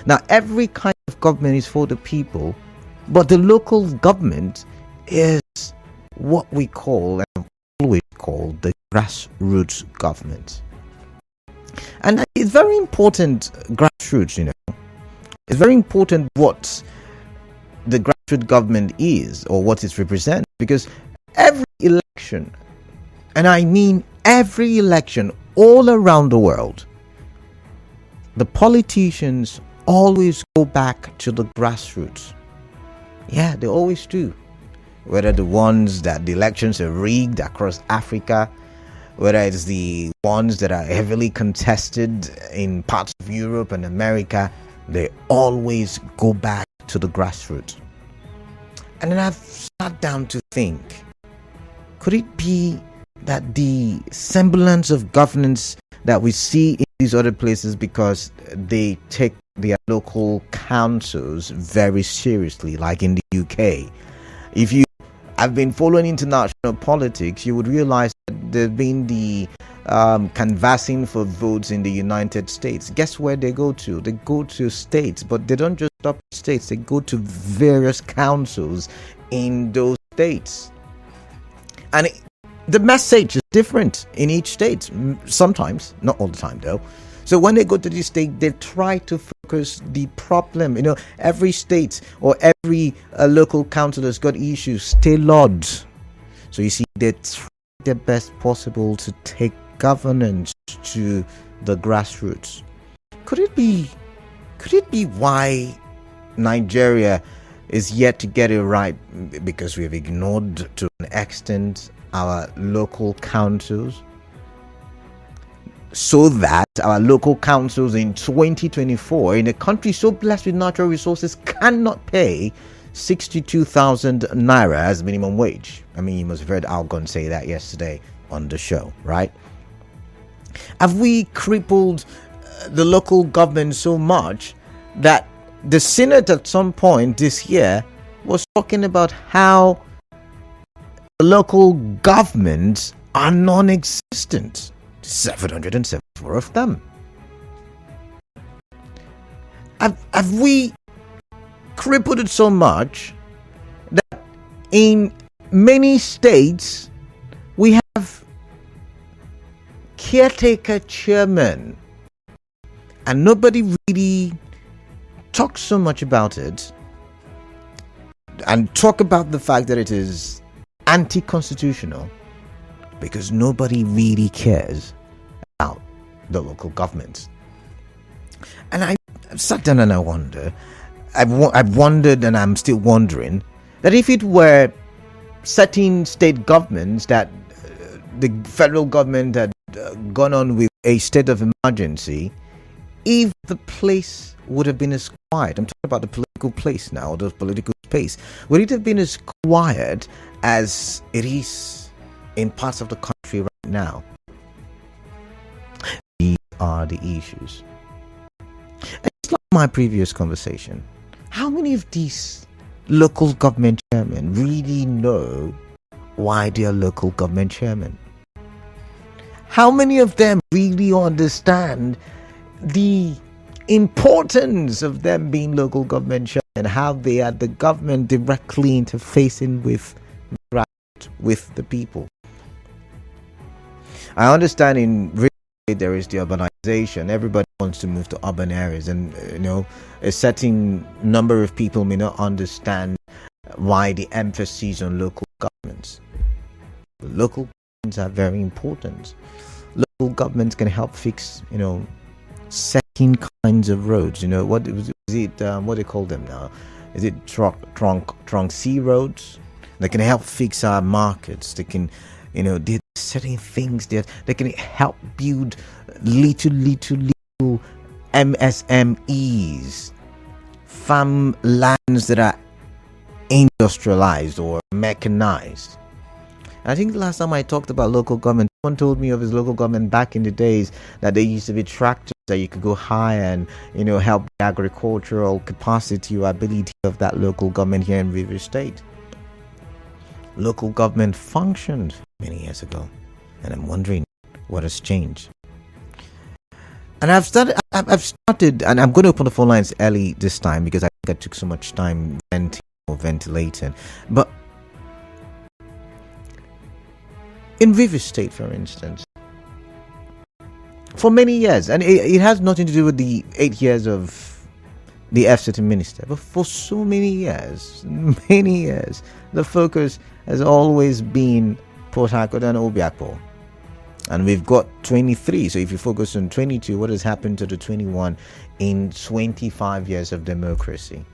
Now, every kind of government is for the people, but the local government is what we call, and have always called, the grassroots government. And it's very important, grassroots, it's very important what the grassroots government is or what it represents, because every election, and I mean every election all around the world, the politicians always go back to the grassroots. Yeah, they always do. Whether the ones that the elections are rigged across Africa, whether it's the ones that are heavily contested in parts of Europe and America, they always go back to the grassroots. And then I've sat down to think, could it be that the semblance of governance that we see in these other places, because they take their local councils very seriously, like in the UK? If you have been following international politics, you would realize that there's been the canvassing for votes in the United States. Guess where they go to? They go to states, but they don't just stop at states. They go to various councils in those states. And the message is different in each state. Sometimes, not all the time though. So when they go to the state, they try to focus the problem. Every state or every local council has got issues tailored. So you see, they try their best possible to take governance to the grassroots. Could it be why Nigeria is yet to get it right? Because we have ignored to an extent our local councils, so that our local councils in 2024, in a country so blessed with natural resources, cannot pay 62,000 naira as minimum wage. I mean, you must have heard Algon say that yesterday on the show, right? Have we crippled the local government so much that the Senate at some point this year was talking about how the local governments are non-existent? 774 of them. Have we crippled it so much that in many states we have caretaker chairmen and nobody really talks so much about it, and talk about the fact that it is anti-constitutional, because nobody really cares about the local government. And I sat down and I wonder, I've wondered, and I'm still wondering, that if it were certain state governments that the federal government had gone on with a state of emergency, if the place would have been as quiet, I'm talking about the political place now, the political space, would it have been as quiet as it is in parts of the country right now? These are the issues. And it's like my previous conversation. How many of these local government chairmen really know why they are local government chairmen? How many of them really understand the importance of them being local government chairmen and how they are the government directly interfacing with the people? I understand in real estate there is the urbanization. Everybody wants to move to urban areas, and a certain number of people may not understand why the emphasis on local governments. Local governments are very important. Local governments can help fix, certain kinds of roads. What is it? What do they call them now? Is it trunk C roads? They can help fix our markets. They can, there's certain things that they can help build little MSMEs, farm lands that are industrialized or mechanized. I think the last time I talked about local government, someone told me of his local government back in the days that there used to be tractors that you could go hire and, help the agricultural capacity or ability of that local government here in River State. Local government functioned many years ago, and I'm wondering what has changed. And I've started, and I'm going to open the phone lines early this time because I think I took so much time ventilating. But in Rivers State, for instance, for many years, and it has nothing to do with the 8 years of the FCT minister, but for so many years, the focus has always been Port Harcourt and Obiakpor. And we've got 23. So if you focus on 22, what has happened to the 21 in 25 years of democracy?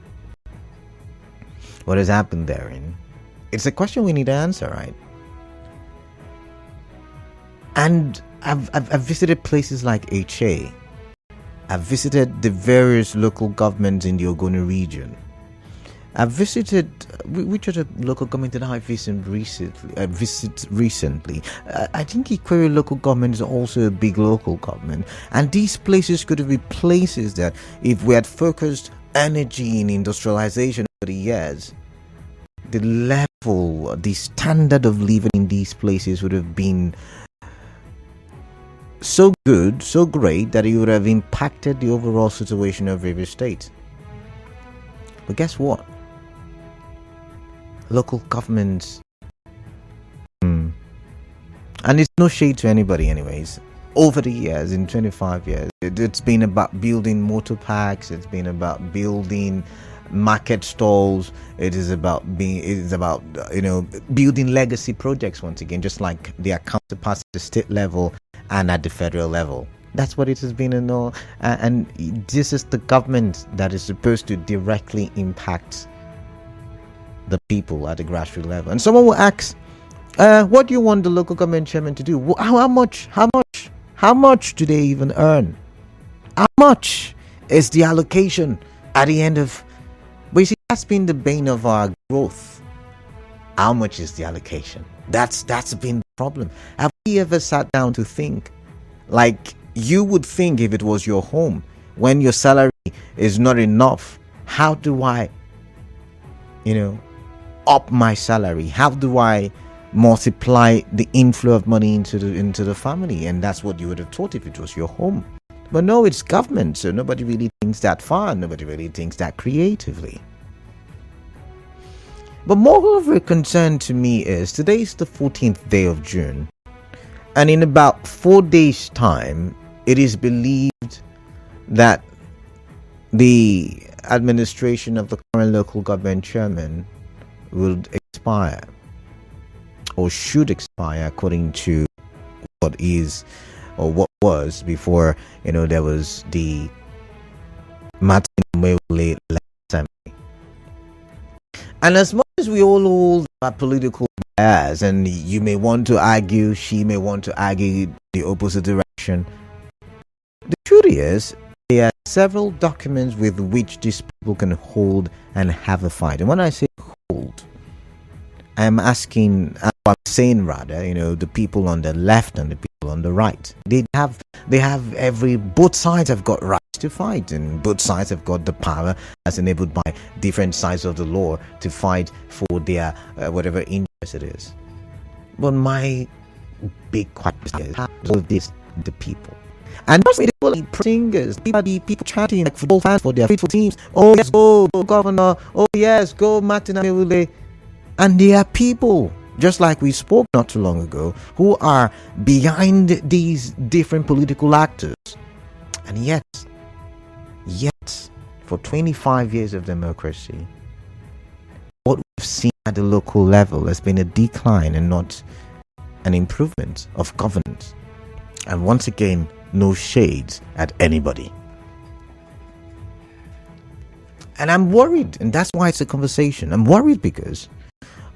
What has happened therein? It's a question we need to answer, right? And I've visited places like Ekine. I've visited the various local governments in the Ogoni region. I've visited, which other local government did I visit recently? I think Ikwere local government is also a big local government. And these places could have been places that, if we had focused energy in industrialization over the years, the level, the standard of living in these places would have been so good, so great, that it would have impacted the overall situation of Rivers State. But guess what? Local governments, and it's no shade to anybody anyways, over the years, in 25 years, it's been about building motor parks, it's been about building market stalls, it is about building legacy projects once again, just like their counterparts at the state level and at the federal level. That's what it has been, and this is the government that is supposed to directly impact the people at the grassroots level. And someone will ask, what do you want the local government chairman to do? How much do they even earn? How much is the allocation at the end of? But you see, that's been the bane of our growth. How much is the allocation? That's been the problem. Have we ever sat down to think, like you would think if it was your home, when your salary is not enough, how do I, up my salary? How do I multiply the inflow of money into the family? And that's what you would have thought if it was your home. But no, it's government, so nobody really thinks that far, nobody really thinks that creatively. But more of a concern to me is, today is the 14th day of June, and in about 4 days' time, it is believed that the administration of the current local government chairman will expire, or should expire, according to what is or what was before there was the Martin Mewle assembly. And as much as we all hold our political bias, and you may want to argue, she may want to argue the opposite direction, the truth is there are several documents with which these people can hold and have a fight. And when I say hold, I'm saying rather, the people on the left and the people on the right. They have both sides have got rights to fight, and both sides have got the power as enabled by different sides of the law to fight for their whatever interest it is. But my big question is, how does this the people? And not really singers, people chanting like football fans for their faithful teams. Oh yes, go governor. Oh yes, go Martin Amewule. And there are people, just like we spoke not too long ago, who are behind these different political actors. And yet, for 25 years of democracy, what we've seen at the local level has been a decline and not an improvement of governance. And once again, no shades at anybody. And I'm worried, and that's why it's a conversation. I'm worried because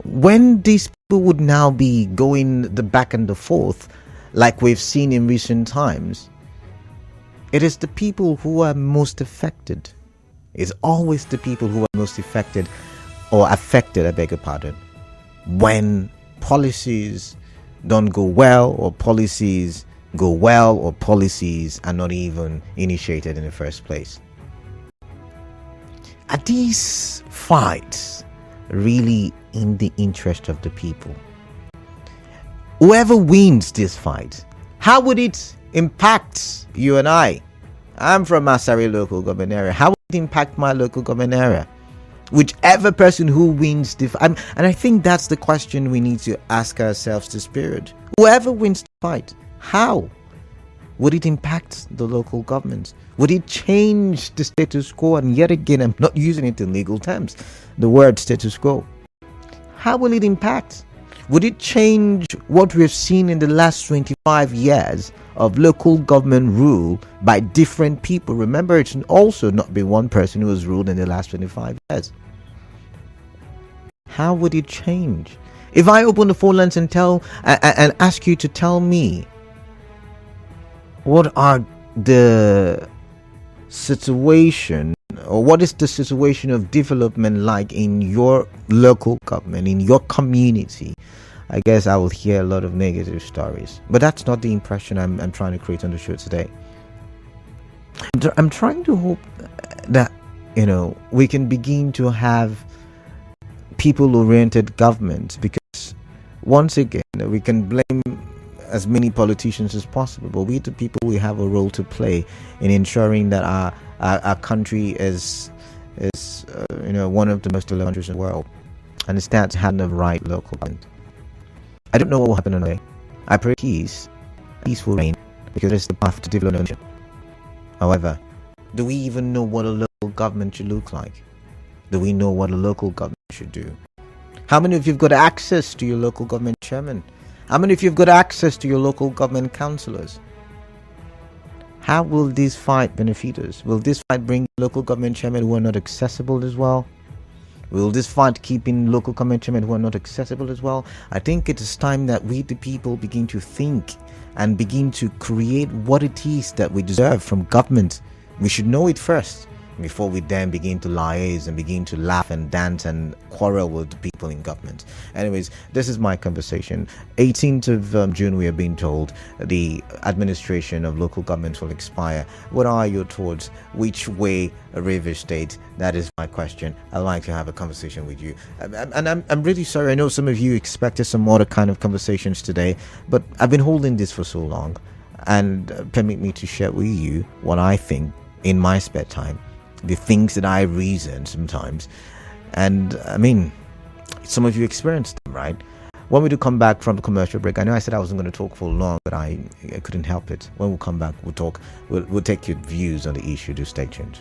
when these people would now be going the back and the forth, like we've seen in recent times, it is the people who are most affected. It's always the people who are most affected, or affected, I beg your pardon, when policies don't go well, or policies go well, or policies are not even initiated in the first place. Are these fights really in the interest of the people? Whoever wins this fight, how would it impact you and I? I'm from Masari local government area. How will it impact my local government area? Whichever person who wins and I think that's the question we need to ask ourselves this period. Whoever wins the fight, how would it impact the local government? Would it change the status quo? And yet again, I'm not using it in legal terms, the word status quo. How will it impact? Would it change what we've seen in the last 25 years of local government rule by different people? Remember, it's also not been one person who has ruled in the last 25 years. How would it change? If I open the phone lines and ask you to tell me what are the situation, or what is the situation of development like in your local government, in your community, I guess I will hear a lot of negative stories. But that's not the impression I'm trying to create on the show today. I'm trying to hope that, we can begin to have people-oriented government, because once again, we can blame as many politicians as possible, but we the people, we have a role to play in ensuring that our country is one of the most developed countries in the world, and it starts having the right local government. I don't know what will happen on the day. I pray peaceful reign, because it's the path to development. However, do we even know what a local government should look like? Do we know what a local government should do? How many of you've got access to your local government chairman? How many of you've got access to your local government councillors? How will this fight benefit us? Will this fight bring local government chairmen who are not accessible as well? Will this fight keep in local government chairmen who are not accessible as well? I think it is time that we the people begin to think and begin to create what it is that we deserve from government. We should know it first before we then begin to liaise and begin to laugh and dance and quarrel with the people in government. Anyways, this is my conversation. 18th of June, we are being told the administration of local government will expire. What are your thoughts? Which way Rivers State? That is my question. I'd like to have a conversation with you. And I'm really sorry. I know some of you expected some other kind of conversations today, but I've been holding this for so long, and permit me to share with you what I think in my spare time, the things that I reason sometimes. And I mean, some of you experienced them, right? When we do come back from the commercial break, I know I said I wasn't going to talk for long, but I couldn't help it. When we come back, we'll talk. We'll take your views on the issue. Do stay tuned.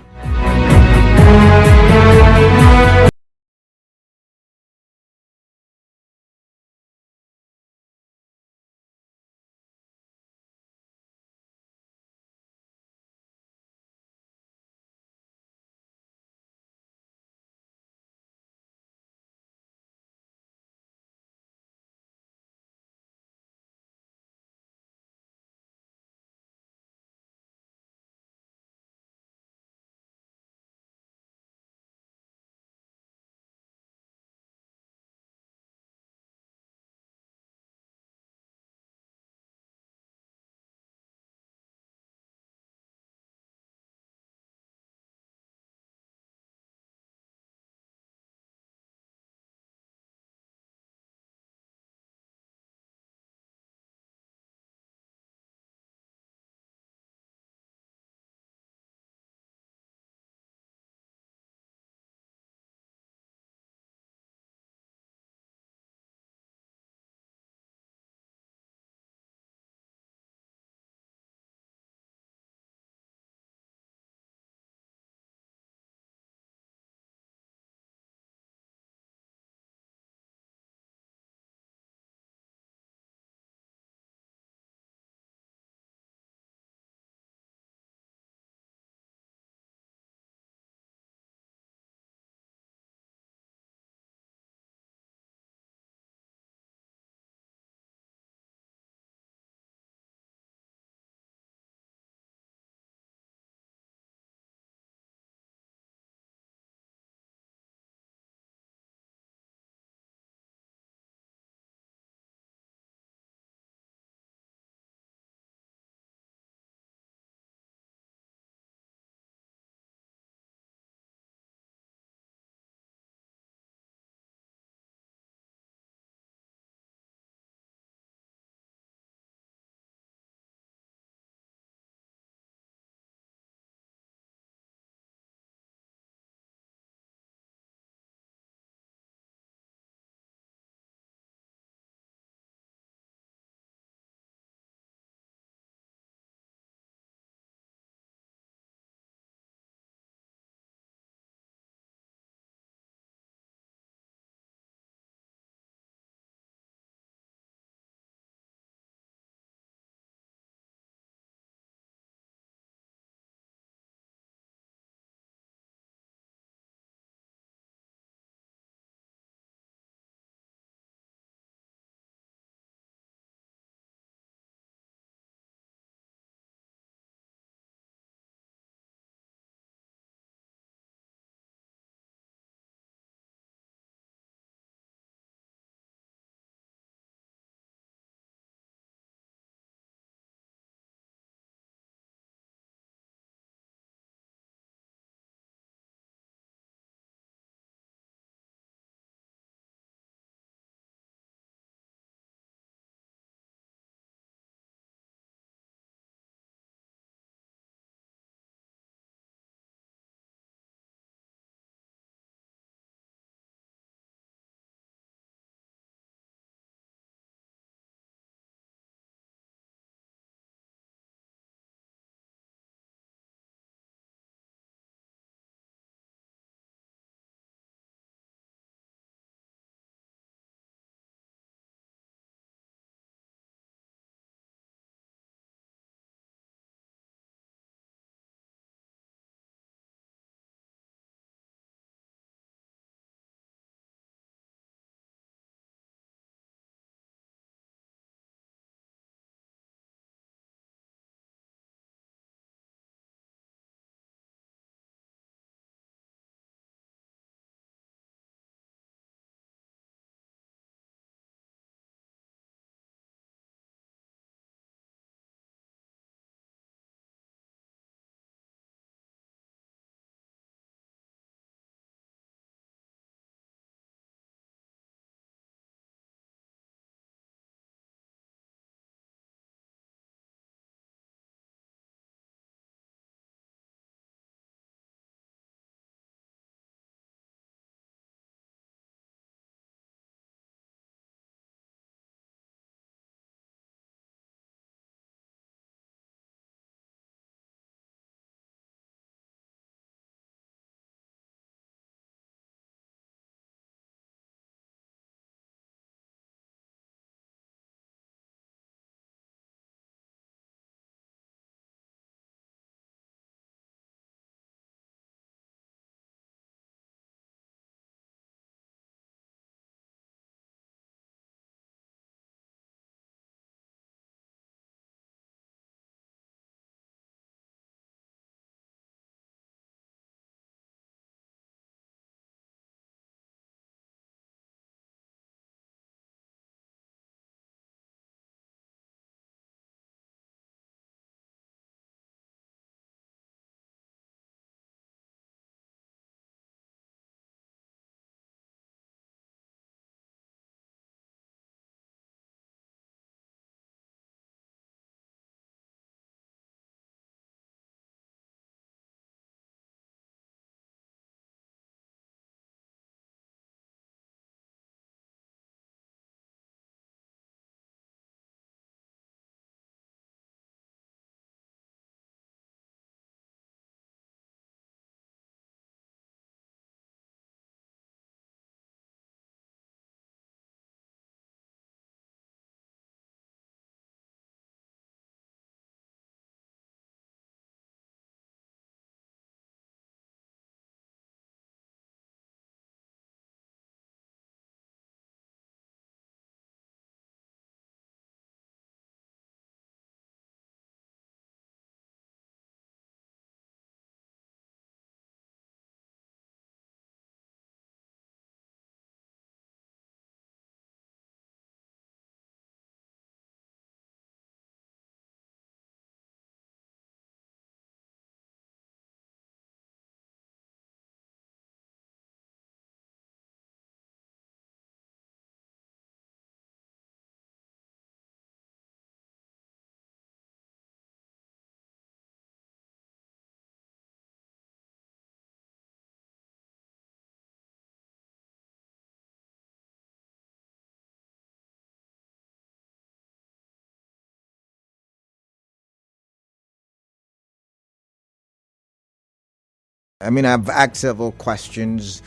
I mean, I've asked several questions.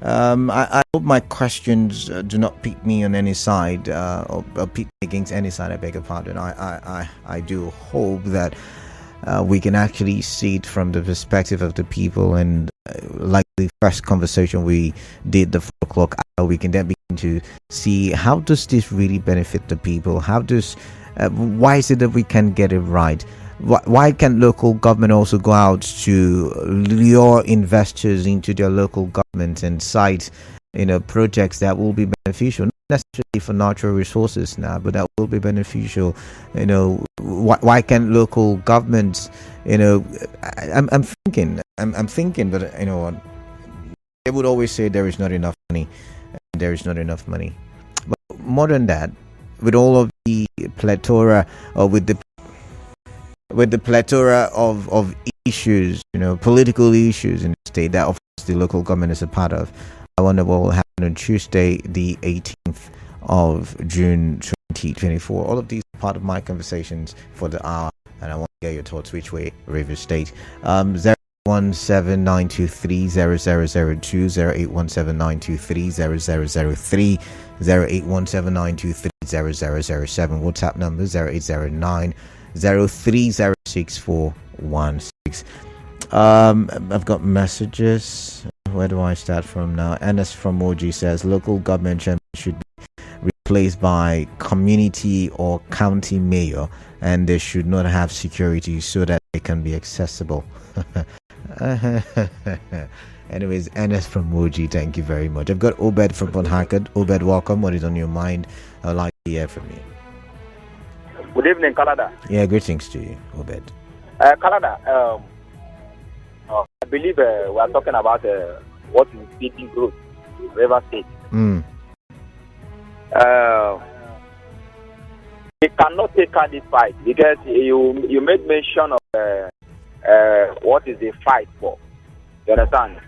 I hope my questions do not pick me on any side or pick me against any side. I beg your pardon. I do hope that we can actually see it from the perspective of the people, and like the first conversation we did, the 4 o'clock hour, we can then begin to see how does this really benefit the people. How does why is it that we can get it right? Why can't local government also go out to lure investors into their local government and cite, projects that will be beneficial, not necessarily for natural resources now, but that will be beneficial. Why can't local governments, I'm thinking, but they would always say there is not enough money, there is not enough money. But more than that, with all of the plethora, or with the plethora of issues, political issues in the state that of course the local government is a part of, I wonder what will happen on Tuesday, the 18th of June 2024. All of these are part of my conversations for the hour, and I want to get your thoughts which way River State. 08179230002, 08179230003, 08179230007. WhatsApp number 0809 0306 I've got messages. Where do I start from now? Ernest from Moji says local government chairman should be replaced by community or county mayor, and they should not have security so that they can be accessible. Anyways, Ernest from Moji, thank you very much. I've got Obed from Port Harcourt. Obed, welcome. What is on your mind? I'd like to hear from you. Good evening, Canada. Yeah, greetings to you, Obed. Canada, I believe we are talking about what is feeding growth in River State. We cannot take on this fight because you made mention of what is the fight for. You understand?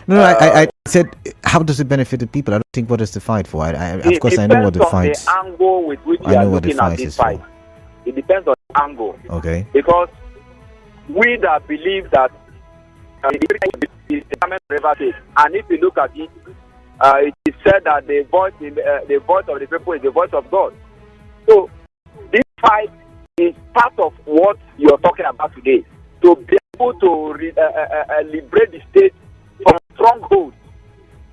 No, I said, how does it benefit the people? I don't think what is the fight for. Of course, I know what the fight is. The angle with which you are looking at this fight. It depends on the angle. Okay. Because we that believe that is the River State, and if you look at it, it is said that the voice of the people is the voice of God. So this fight is part of what you are talking about today. To be able to liberate the state from strongholds.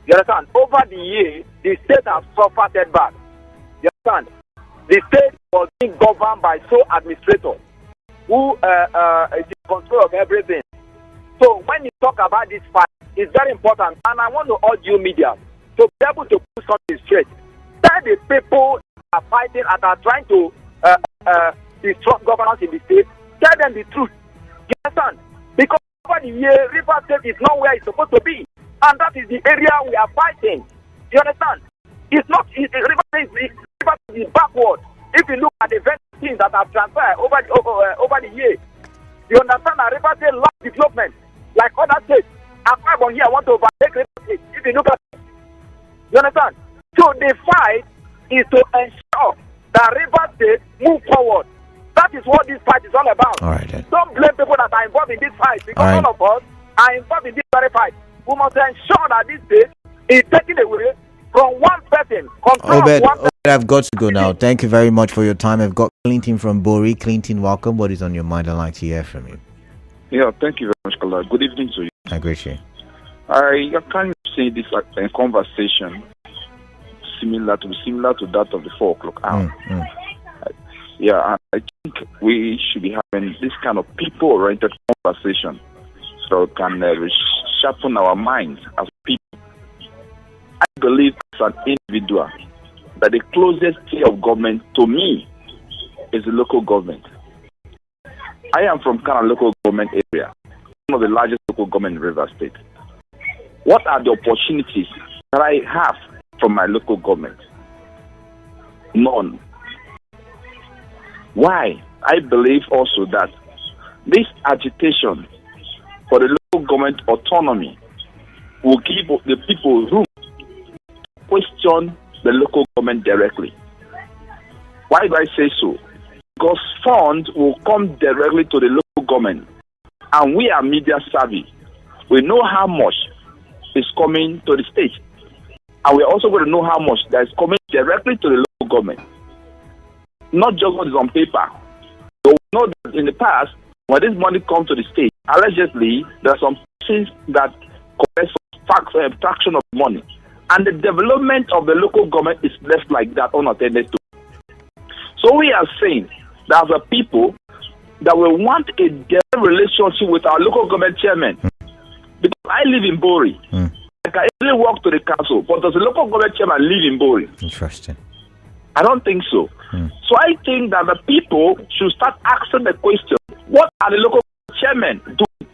You understand? Over the years, the state has suffered setback. You understand? The state was being governed by sole administrators who is in control of everything. So when you talk about this fight, it's very important, and I want to urge you media to be able to put something straight. Tell the people that are fighting and are trying to disrupt governance in the state, tell them the truth. You understand? Because over the year, River State is not where it's supposed to be, and that is the area we are fighting. You understand? It's not River State is backward. If you look at the very things that have transpired over the year, you understand that River State lack development, like other states. I'm on here, I want to overtake River State. If you look at it, you understand? So the fight is to ensure that River State move forward. That is what this fight is all about. All right, then. Don't blame people that are involved in this fight, because all of us are involved in this very fight. We must ensure that this state is taken away from one person. Obed, I've got to go now. Thank you very much for your time. I've got Clinton from Bori. Clinton, welcome. What is on your mind? I'd like to hear from you. Yeah, thank you very much, Kala. Good evening to you. I greet you. I can say this conversation similar to that of the 4 o'clock hour. Yeah, I think we should be having this kind of people-oriented conversation so we can sharpen our minds as people. I believe as an individual that the closest tier of government to me is the local government. I am from Kana local government area, one of the largest local government in River State. What are the opportunities that I have from my local government? None. Why? I believe also that this agitation for the local government autonomy will give the people room to question the local government directly. Why do I say so? Because funds will come directly to the local government, and we are media savvy. we know how much is coming to the state. And we're also going to know how much that is coming directly to the local government. Not just what is on paper. So we know that in the past, when this money comes to the state, allegedly, there are some things that collect some fraction of money. And the development of the local government is left like that, unattended to. So we are saying that as a people, that we want a direct relationship with our local government chairman. Because I live in Bori. I can easily walk to the council, but does the local government chairman live in Bori? Interesting. I don't think so. So I think that the people should start asking the question, what are the local chairmen doing?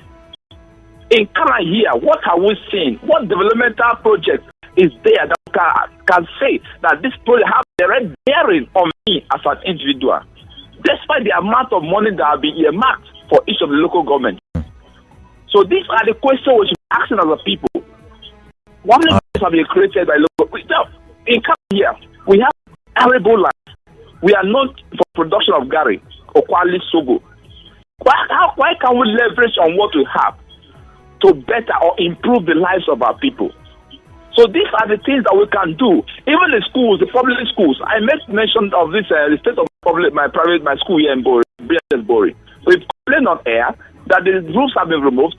In Ghana here, what have we seen? What developmental project is there that can say that this project has a direct bearing on me as an individual, despite the amount of money that will be earmarked for each of the local governments? So these are the questions we should be asking as a people. What many jobs have been created by local? In Ghana here, we have arable land. We are known for production of gari or quality sogo. Why can't we leverage on what we have to better or improve the lives of our people? So these are the things that we can do. Even the schools, the public schools. I made mention of this, the state of my school here in Bori, Bori. We've complained on air that the roofs have been removed,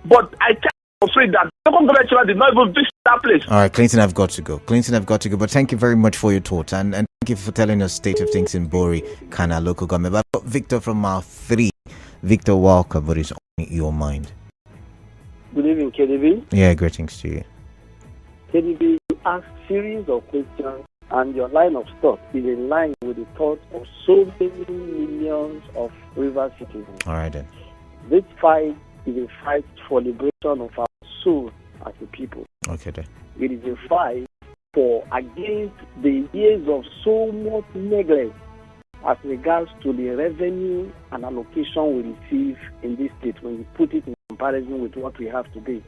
but I tell you for free that the local government did not even visit that place. All right, Clinton, I've got to go. But thank you very much for your thoughts, and thank you for telling us state of things in Bori, Kana local government. But I've got Victor from Mile 3. Victor Walker, what is on your mind? Good evening, KDB. Yeah, greetings to you. KDB, you ask series of questions, and your line of thought is in line with the thoughts of so many millions of river citizens. All right then. This fight is a fight for liberation of our soul as a people. Okay then. It is a fight for against the years of so much neglect as regards to the revenue and allocation we receive in this state when we put it in comparison with what we have today.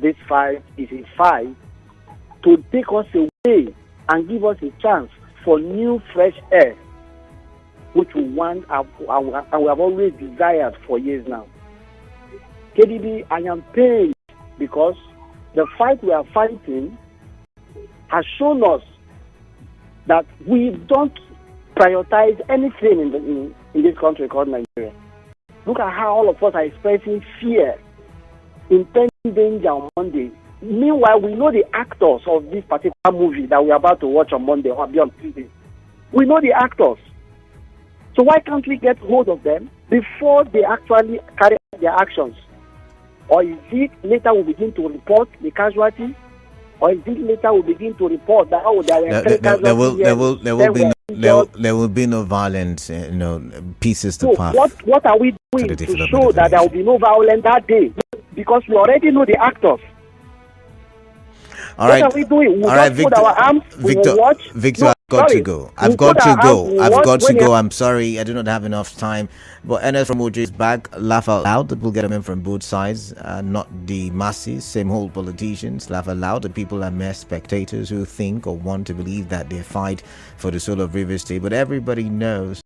This fight is a fight to take us away and give us a chance for new fresh air, which we want and we have always desired for years now. KDB, I am pained because the fight we are fighting has shown us that we don't prioritize anything in this country called Nigeria. Look at how all of us are expressing fear, impending danger on Monday. Meanwhile, we know the actors of this particular movie that we are about to watch on Monday or be on Tuesday. We know the actors. So why can't we get hold of them before they actually carry out their actions? Or is it later we begin to report the casualties? Or is it later we begin to report that there will be no violence, pieces to pass. What are we doing to show that there will be no violence that day? Because we already know the actors. All right. What are we doing? All right, Victor. Put our arms, Victor, watch. Victor, I've got to go. I'm sorry, I do not have enough time. But NS from OJ is back. Laugh out loud. That will get them in from both sides, not the masses. Same old politicians. Laugh out loud. The people are mere spectators who think or want to believe that they fight for the soul of Rivers State. But everybody knows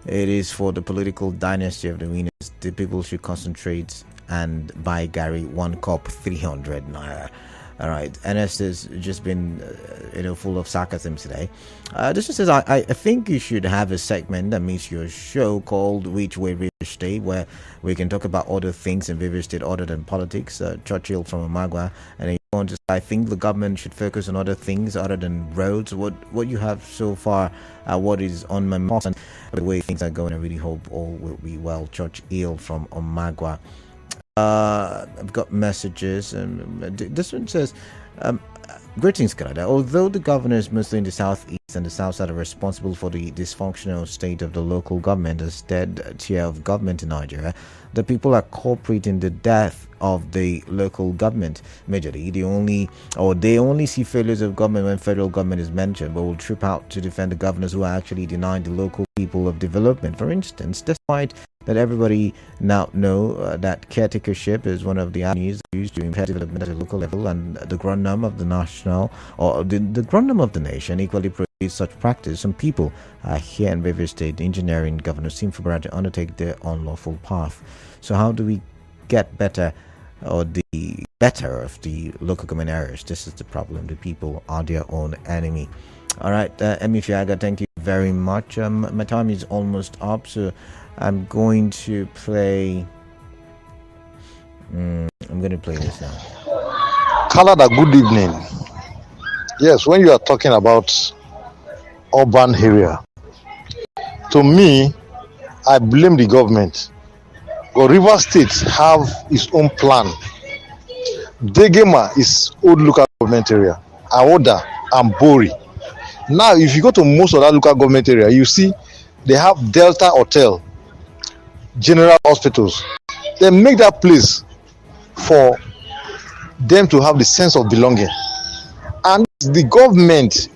it is for the political dynasty of the winners. The people should concentrate and buy Gary 1 cup 300 naira. All right, NS has just been, full of sarcasm today. This says, I think you should have a segment that meets your show called Which Way River State, where we can talk about other things in River State other than politics. Churchill from Omagua, and then you want to. I think the government should focus on other things other than roads. What you have so far, what is on my mind, and the way things are going. I really hope all will be well. Churchill from Omagua. I've got messages, and this one says, greetings, Canada. Although the governors, mostly in the southeast and the south side, are responsible for the dysfunctional state of the local government as third tier of government in Nigeria, the people are culprit in the death of the local government. Majorly, they only see failures of government when federal government is mentioned, but will trip out to defend the governors who are actually denying the local people of development. For instance, despite that everybody now know that caretakership is one of the avenues used to impair development at a local level, and the grundum of the national or the grundum of the nation equally prohibits such practice. Some people here in Rivers State engineering governors seem to undertake their unlawful path. So how do we get better or the better of the local government areas. This is the problem. The people are their own enemy. All right, Emi Fiaga, thank you very much. My time is almost up, so I'm going to play. I'm going to play this now. Canada, good evening. Yes, when you are talking about urban area, to me, I blame the government. But River State have its own plan. Degema is old local government area, Aoda and Bori. Now, if you go to most of that local government area, you see they have Delta Hotel, General Hospitals. They make that place for them to have the sense of belonging. And the government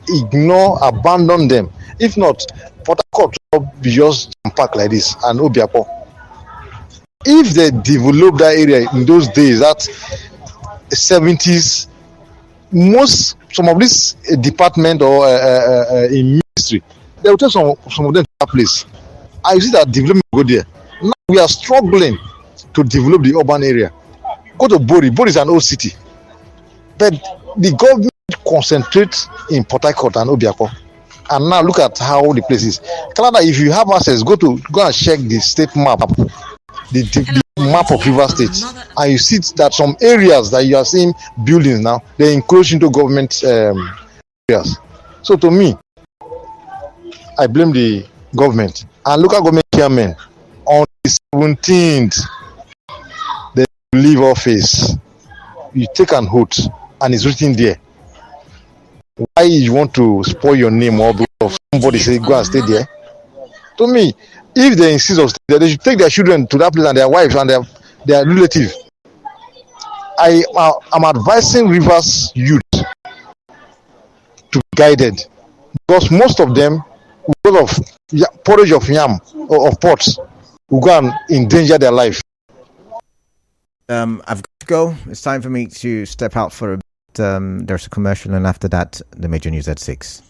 abandon them. If not, Port Harcourt will be just packed like this and Obiapo. If they develop that area in those days, that 70s, some of this department or in ministry, they will take some of them to that place. I see that development go there. Now we are struggling to develop the urban area. Go to Bori. Bori is an old city, but the government concentrates in Port Harcourt and Obiapo. And now look at how the place is. Canada, if you have access, go and check the state map, the map of River State, and you see that some areas that you are seeing buildings now, they encroach into government areas. So to me, I blame the government and local government chairmen. On the 17th, they leave office. You take an oath, and it's written there. Why you want to spoil your name or because somebody say go and stay there? To me, if they insist on stay there, they should take their children to that place and their wives and their relatives. I'm advising Rivers youth to be guided, because most of them, because of porridge of yam or of pots, will go and endanger their life. I've got to go. It's time for me to step out for a bit. There's a commercial, and after that, the major news at 6.